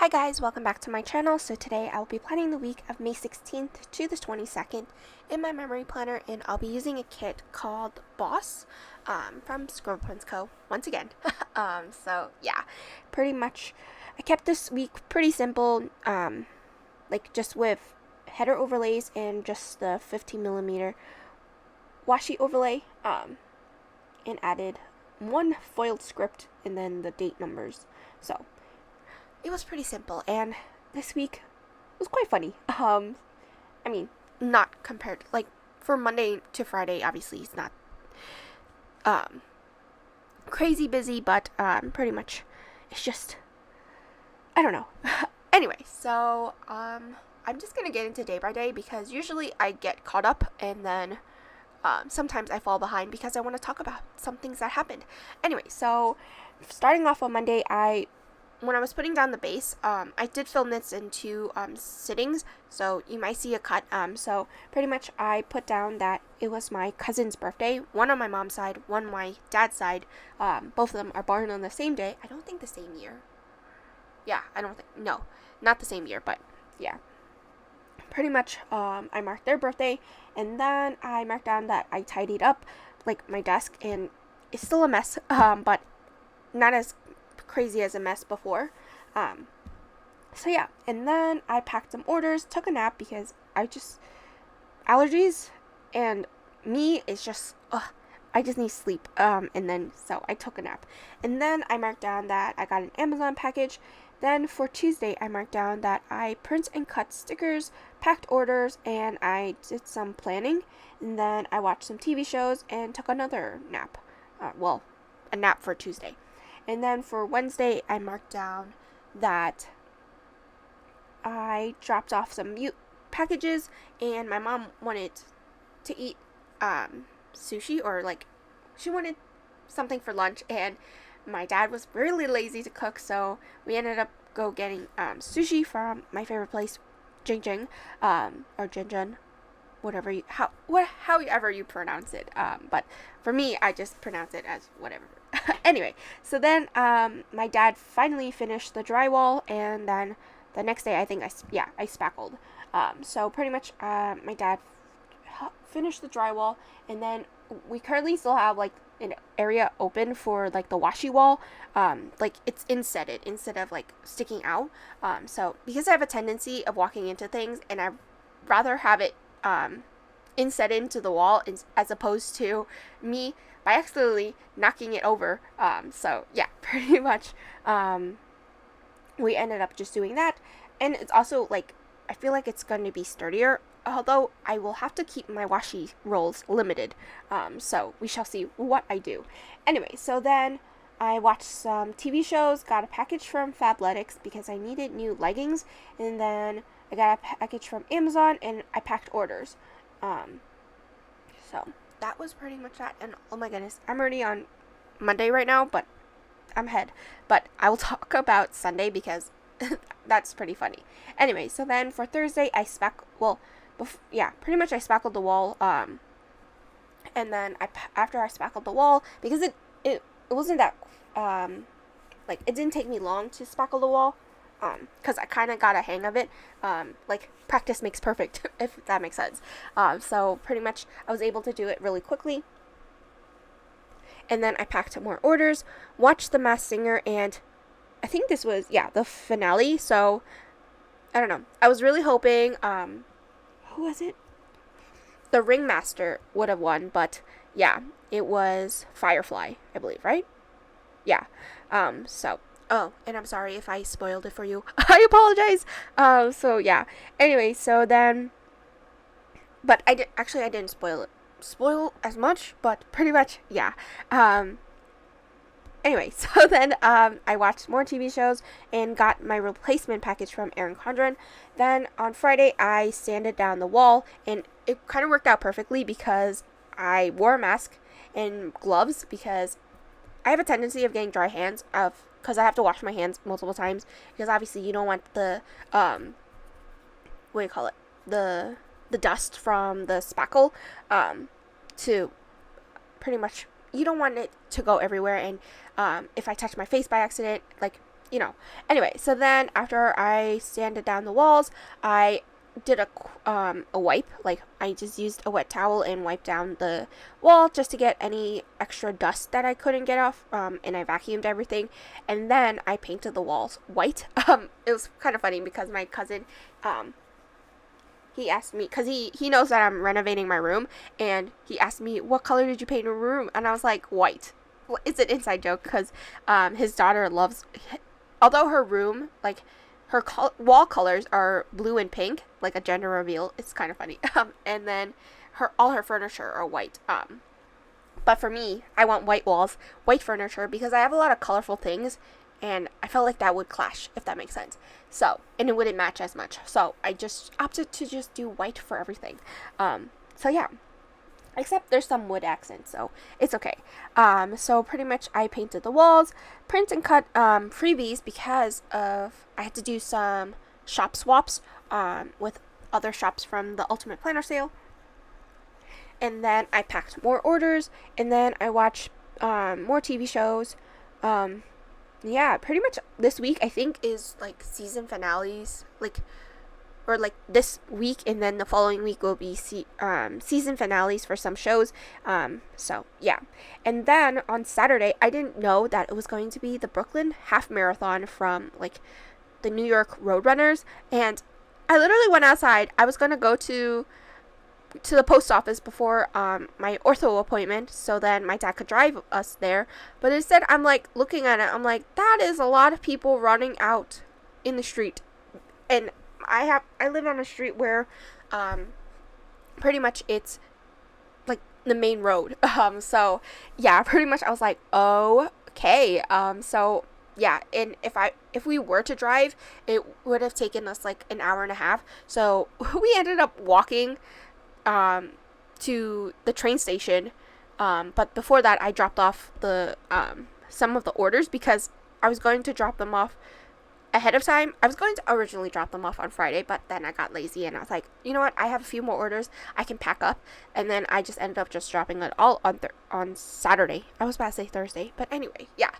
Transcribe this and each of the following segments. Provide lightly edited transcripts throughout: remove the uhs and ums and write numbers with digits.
Hi guys, welcome back to my channel. So today I'll be planning the week of May 16th to the 22nd in my memory planner, and I'll be using a kit called Boss from ScribblePrintsCo once again. So yeah, pretty much I kept this week pretty simple, like just with header overlays and just the 15mm washi overlay, and added one foiled script and then the date numbers. So it was pretty simple, and this week was quite funny. I mean, not compared, like, for Monday to Friday, obviously it's not crazy busy, but pretty much it's just, I don't know. Anyway, so I'm just gonna get into day by day, because usually I get caught up and then sometimes I fall behind because I want to talk about some things that happened. Anyway, so starting off on Monday, when I was putting down the base, I did film this in two sittings, so you might see a cut. So pretty much I put down that it was my cousin's birthday, one on my mom's side, one on my dad's side. Both of them are born on the same day. I don't think the same year. Yeah, no, not the same year, but yeah. Pretty much, I marked their birthday, and then I marked down that I tidied up, like, my desk, and it's still a mess, but not as crazy as a mess before. So yeah, and then I packed some orders, took a nap, because allergies and me is just, I just need sleep, and then so I took a nap, and then I marked down that I got an Amazon package. Then for Tuesday, I marked down that I print and cut stickers, packed orders, and I did some planning, and then I watched some TV shows and took another nap, a nap for Tuesday. And then for Wednesday, I marked down that I dropped off some packages, and my mom wanted to eat sushi, or like she wanted something for lunch, and my dad was really lazy to cook, so we ended up getting sushi from my favorite place, Jing Jing, or Jin Jin, however you pronounce it. But for me, I just pronounce it as whatever. Anyway, so then my dad finally finished the drywall, and then the next day, I think I spackled. So pretty much my dad finished the drywall, and then we currently still have like an area open for like the washi wall, like it's insetted instead of like sticking out. So because I have a tendency of walking into things, and I'd rather have it inset into the wall as opposed to me by accidentally knocking it over. So yeah, pretty much we ended up just doing that, and it's also like I feel like it's going to be sturdier, although I will have to keep my washi rolls limited. So we shall see what I do. Anyway, so then I watched some TV shows, got a package from Fabletics because I needed new leggings, and then I got a package from Amazon, and I packed orders. So that was pretty much that, and oh my goodness, I'm already on Monday right now, but I'm ahead. But I will talk about Sunday because that's pretty funny. Anyway, so then for Thursday, I pretty much I spackled the wall, and then after I spackled the wall, because it wasn't that, like, it didn't take me long to spackle the wall, because I kind of got a hang of it, like, practice makes perfect, if that makes sense. So pretty much I was able to do it really quickly, and then I packed more orders, watched The Masked Singer, and I think this was, the finale, so I don't know. I was really hoping, who was it? The Ringmaster would have won, but yeah, it was Firefly, I believe, right? Yeah. And I'm sorry if I spoiled it for you. I apologize. So yeah. Anyway, so then, but I didn't spoil as much, but pretty much, yeah. Anyway, so then I watched more TV shows and got my replacement package from Erin Condren. Then on Friday, I sanded down the wall, and it kind of worked out perfectly because I wore a mask and gloves, because I have a tendency of getting dry hands because I have to wash my hands multiple times, because obviously you don't want the the dust from the spackle to pretty much, you don't want it to go everywhere, and if I touch my face by accident, like, you know. Anyway, so then after I sanded down the walls, I did a wipe. Like, I just used a wet towel and wiped down the wall just to get any extra dust that I couldn't get off. And I vacuumed everything, and then I painted the walls white. It was kind of funny because my cousin, he asked me, because he knows that I'm renovating my room, and he asked me, what color did you paint your room? And I was like, white. Well, it's an inside joke because his daughter loves, although her room, like, her wall colors are blue and pink, like a gender reveal. It's kind of funny. And then all her furniture are white. But for me, I want white walls, white furniture, because I have a lot of colorful things, and I felt like that would clash, if that makes sense. So, and it wouldn't match as much. So I just opted to just do white for everything. So yeah. Except there's some wood accents, so it's okay. So pretty much I painted the walls, print and cut freebies because I had to do some shop swaps with other shops from the Ultimate Planner sale. And then I packed more orders, and then I watched more TV shows. Yeah, pretty much this week I think is like season finales, or like this week, and then the following week will be season finales for some shows. So yeah. And then on Saturday, I didn't know that it was going to be the Brooklyn half marathon from like the New York Roadrunners, and I literally went outside. I was gonna go to the post office before my ortho appointment, so then my dad could drive us there. But instead, I'm like looking at it. I'm like, that is a lot of people running out in the street, and I live on a street where pretty much it's like the main road. So yeah, pretty much I was like, oh, okay. So yeah, and if we were to drive, it would have taken us like an hour and a half. So we ended up walking to the train station. But before that, I dropped off the some of the orders because I was going to drop them off ahead of time. I was going to originally drop them off on Friday, but then I got lazy and I was like, you know what, I have a few more orders I can pack up, and then I just ended up just dropping it all on Saturday. I was about to say Thursday, but anyway, yeah.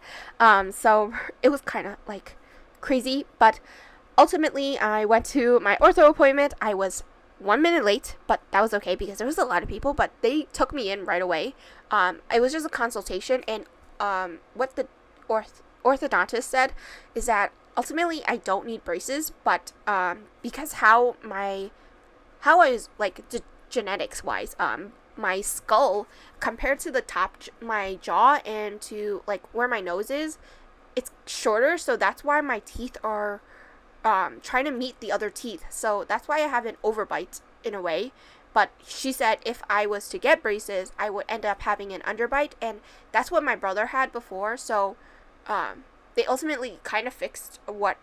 So it was kind of like crazy, but ultimately I went to my ortho appointment. I was 1 minute late, but that was okay because there was a lot of people, but they took me in right away. It was just a consultation, and what the orthodontist said is that ultimately I don't need braces, but because how I was like genetics wise, my skull compared to the top, my jaw, and to like where my nose is, it's shorter, so that's why my teeth are trying to meet the other teeth. So that's why I have an overbite in a way. But she said if I was to get braces, I would end up having an underbite, and that's what my brother had before. So they ultimately kind of fixed what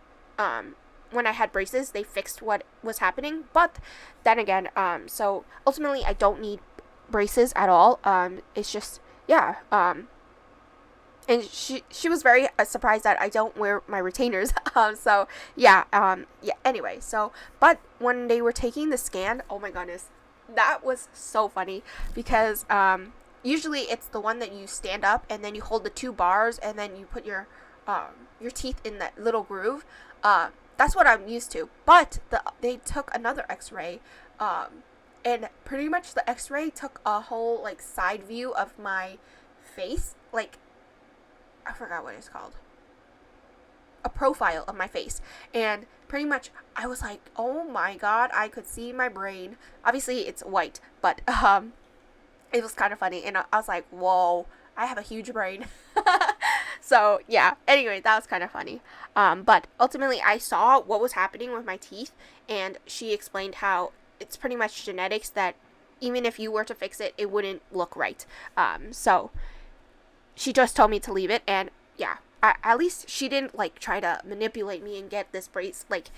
when I had braces, they fixed what was happening. But then again, so ultimately I don't need braces at all. It's just, yeah. And she was very surprised that I don't wear my retainers. So yeah. Yeah. Anyway, so but when they were taking the scan, oh my goodness, that was so funny because usually it's the one that you stand up and then you hold the two bars and then you put your teeth in that little groove. That's what I'm used to. But they took another X-ray, and pretty much the X-ray took a whole like side view of my face, like I forgot what it's called, a profile of my face, and pretty much I was like, oh my god, I could see my brain. Obviously it's white, but it was kind of funny, and I was like, whoa, I have a huge brain. So yeah, anyway, that was kind of funny. But ultimately I saw what was happening with my teeth, and she explained how it's pretty much genetics, that even if you were to fix it, it wouldn't look right. So she just told me to leave it, and yeah, at least she didn't like try to manipulate me and get this brace. Like,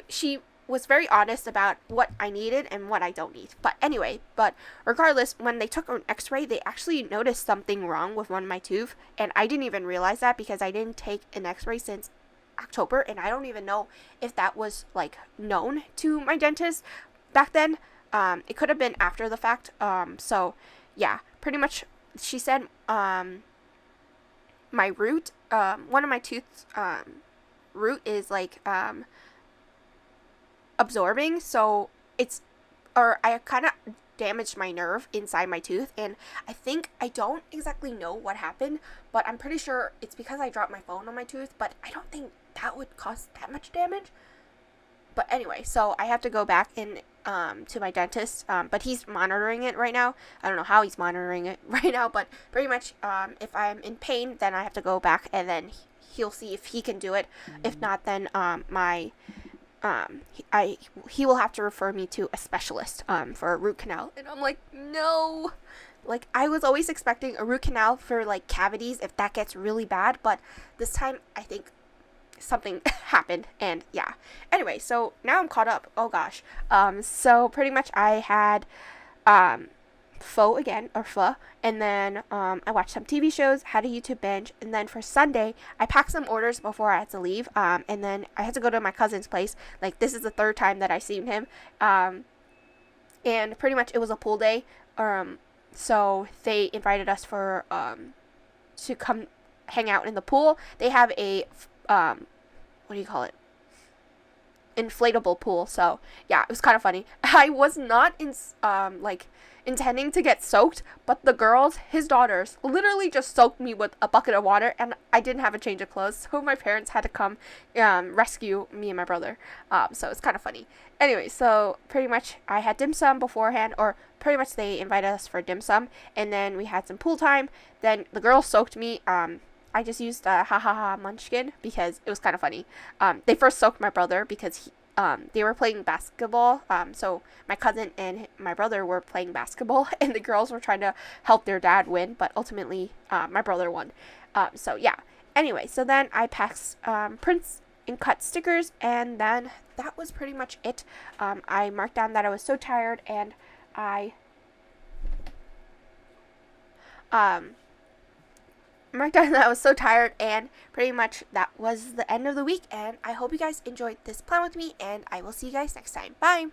she was very honest about what I needed and what I don't need. But anyway, but regardless, when they took an X-ray, they actually noticed something wrong with one of my tooth, and I didn't even realize that because I didn't take an X-ray since October, and I don't even know if that was like known to my dentist back then. It could have been after the fact. So yeah, pretty much she said my root, one of my tooths, root is like absorbing, so I kind of damaged my nerve inside my tooth, and I don't exactly know what happened, but I'm pretty sure it's because I dropped my phone on my tooth, but I don't think that would cause that much damage. But anyway, so I have to go back in to my dentist, but he's monitoring it right now. I don't know how he's monitoring it right now, but pretty much if I'm in pain, then I have to go back, and then he'll see if he can do it. If not, then he will have to refer me to a specialist for a root canal. And I'm like, no. Like, I was always expecting a root canal for like cavities if that gets really bad, but this time I think something happened, and yeah. Anyway, so now I'm caught up. Oh gosh. So pretty much I had pho, and then I watched some TV shows, had a YouTube binge, and then for Sunday I packed some orders before I had to leave, and then I had to go to my cousin's place. Like, this is the third time that I've seen him, and pretty much it was a pool day, so they invited us for to come hang out in the pool. They have a what do you call it? Inflatable pool. So yeah, it was kind of funny. I was not intending to get soaked, but the girls, his daughters, literally just soaked me with a bucket of water, and I didn't have a change of clothes, so my parents had to come rescue me and my brother. So it's kind of funny. Anyway, so pretty much I had dim sum beforehand, or pretty much they invited us for dim sum, and then we had some pool time. Then the girls soaked me. I just used munchkin because it was kind of funny. They first soaked my brother because they were playing basketball. So my cousin and my brother were playing basketball, and the girls were trying to help their dad win, but ultimately my brother won. So yeah. Anyway, so then I packed prints and cut stickers, and then that was pretty much it. I marked down that I was so tired, and I marked down that I was so tired, and pretty much that was the end of the week, and I hope you guys enjoyed this plan with me, and I will see you guys next time. Bye!